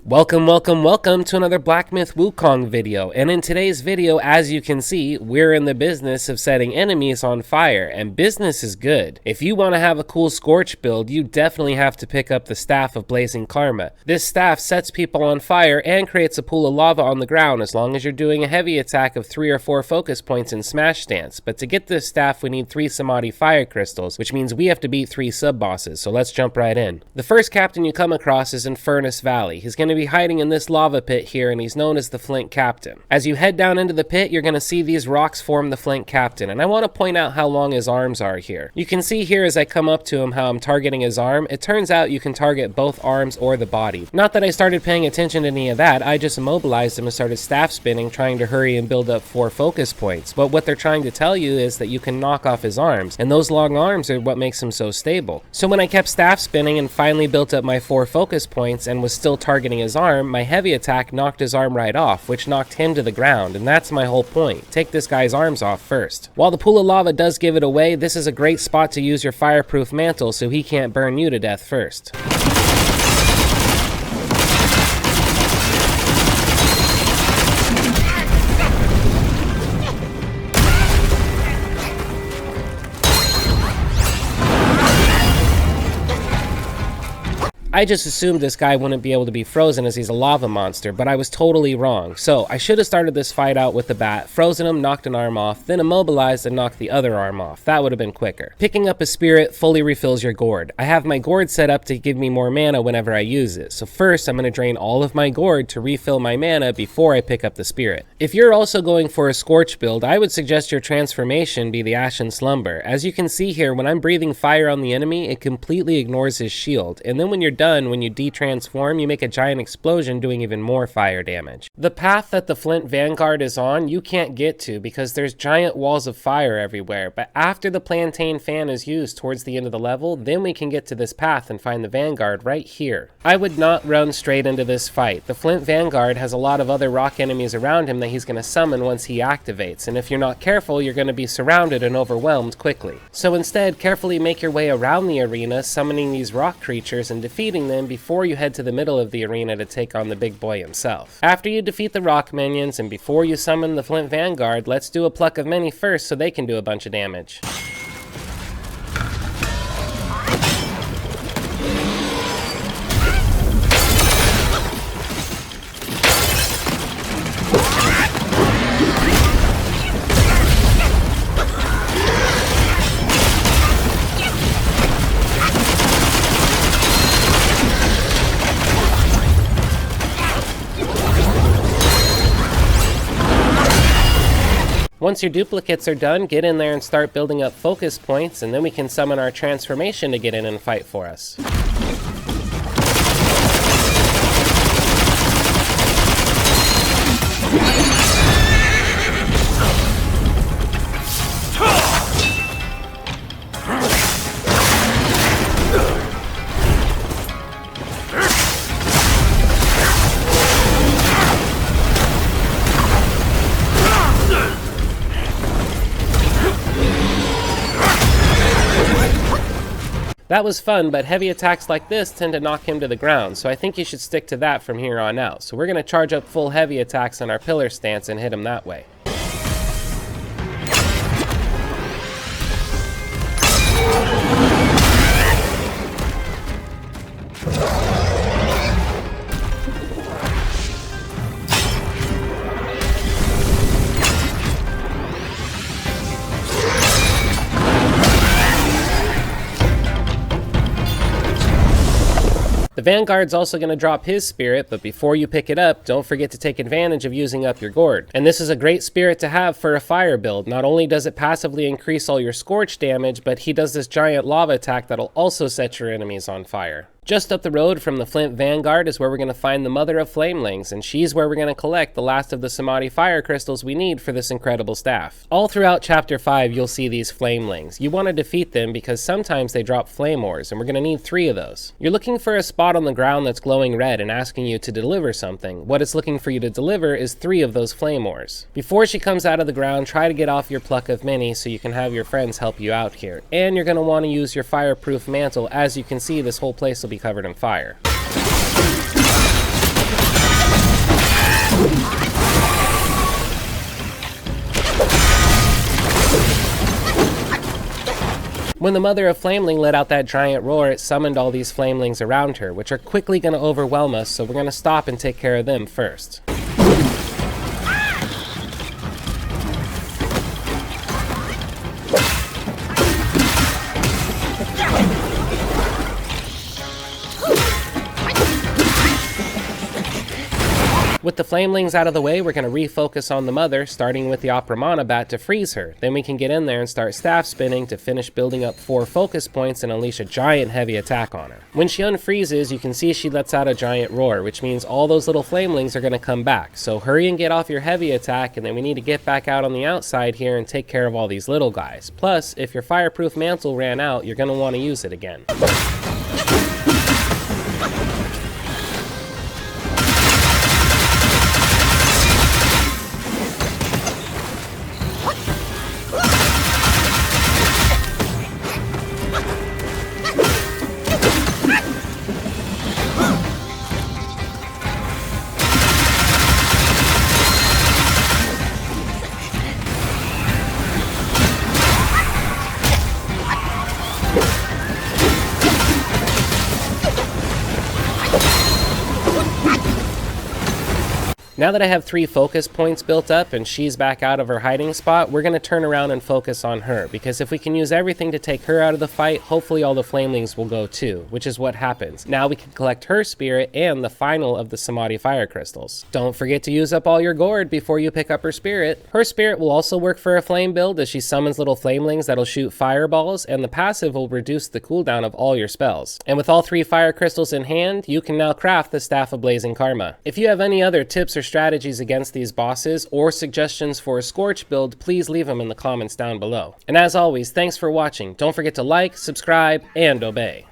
Welcome to another Black Myth Wukong video, and in today's video, as you can see, we're in the business of setting enemies on fire, and business is good. If you want to have a cool Scorch build, you definitely have to pick up the Staff of Blazing Karma. This staff sets people on fire and creates a pool of lava on the ground as long as you're doing a heavy attack of 3 or 4 focus points in Smash Stance, but to get this staff we need 3 Samadhi Fire Crystals, which means we have to beat 3 sub-bosses, so let's jump right in. The first captain you come across is in Furnace Valley. He's going to be hiding in this lava pit here, and he's known as the Flint Captain. As you head down into the pit, you're going to see these rocks form the Flint Captain, and I want to point out how long his arms are here. You can see here as I come up to him how I'm targeting his arm. It turns out you can target both arms or the body. Not that I started paying attention to any of that, I just immobilized him and started staff spinning, trying to hurry and build up 4 focus points. But what they're trying to tell you is that you can knock off his arms, and those long arms are what makes him so stable. So when I kept staff spinning and finally built up my 4 focus points and was still targeting his arm, my heavy attack knocked his arm right off, which knocked him to the ground, and that's my whole point. Take this guy's arms off first. While the pool of lava does give it away, this is a great spot to use your fireproof mantle so he can't burn you to death first. I just assumed this guy wouldn't be able to be frozen as he's a lava monster, but I was totally wrong. So I should have started this fight out with the bat, frozen him, knocked an arm off, then immobilized and knocked the other arm off. That would have been quicker. Picking up a spirit fully refills your gourd. I have my gourd set up to give me more mana whenever I use it. So first I'm going to drain all of my gourd to refill my mana before I pick up the spirit. If you're also going for a Scorch build, I would suggest your transformation be the Ashen Slumber. As you can see here, when I'm breathing fire on the enemy, it completely ignores his shield. And then when you're done, when you de-transform, you make a giant explosion doing even more fire damage. The path that the Flint Vanguard is on, you can't get to because there's giant walls of fire everywhere, but after the Plantain Fan is used towards the end of the level, then we can get to this path and find the Vanguard right here. I would not run straight into this fight. The Flint Vanguard has a lot of other rock enemies around him that he's going to summon once he activates, and if you're not careful, you're going to be surrounded and overwhelmed quickly. So instead, carefully make your way around the arena, summoning these rock creatures and defeating them before you head to the middle of the arena to take on the big boy himself. After you defeat the rock minions and before you summon the Flint Vanguard, let's do a pluck of many first so they can do a bunch of damage. Once your duplicates are done, get in there and start building up focus points, and then we can summon our transformation to get in and fight for us. That was fun, but heavy attacks like this tend to knock him to the ground, so I think you should stick to that from here on out. So we're going to charge up full heavy attacks on our pillar stance and hit him that way. The Vanguard's also going to drop his spirit, but before you pick it up, don't forget to take advantage of using up your gourd. And this is a great spirit to have for a fire build. Not only does it passively increase all your Scorch damage, but he does this giant lava attack that'll also set your enemies on fire. Just up the road from the Flint Vanguard is where we're going to find the Mother of Flamelings, and she's where we're going to collect the last of the Samadhi Fire Crystals we need for this incredible staff. All throughout Chapter 5, you'll see these Flamelings. You want to defeat them because sometimes they drop Flame Ores, and we're going to need 3 of those. You're looking for a spot on the ground that's glowing red and asking you to deliver something. What it's looking for you to deliver is 3 of those Flame Ores. Before she comes out of the ground, try to get off your Pluck of Many so you can have your friends help you out here. And you're going to want to use your Fireproof Mantle. As you can see, this whole place will be covered in fire. When the mother of Flameling let out that giant roar, it summoned all these Flamelings around her, which are quickly going to overwhelm us, so we're going to stop and take care of them first. With the Flamelings out of the way, we're going to refocus on the mother, starting with the Opera Bat to freeze her. Then we can get in there and start staff spinning to finish building up 4 focus points and unleash a giant heavy attack on her. When she unfreezes, you can see she lets out a giant roar, which means all those little Flamelings are going to come back. So hurry and get off your heavy attack, and then we need to get back out on the outside here and take care of all these little guys. Plus, if your Fireproof Mantle ran out, you're going to want to use it again. Now that I have 3 focus points built up and she's back out of her hiding spot, we're going to turn around and focus on her, because if we can use everything to take her out of the fight, hopefully all the Flamelings will go too, which is what happens. Now we can collect her spirit and the final of the Samadhi Fire Crystals. Don't forget to use up all your gourd before you pick up her spirit. Her spirit will also work for a flame build, as she summons little Flamelings that'll shoot fireballs, and the passive will reduce the cooldown of all your spells. And with all 3 fire crystals in hand, you can now craft the Staff of Blazing Karma. If you have any other tips or strategies against these bosses or suggestions for a Scorch build, please leave them in the comments down below. And as always, thanks for watching. Don't forget to like, subscribe, and obey.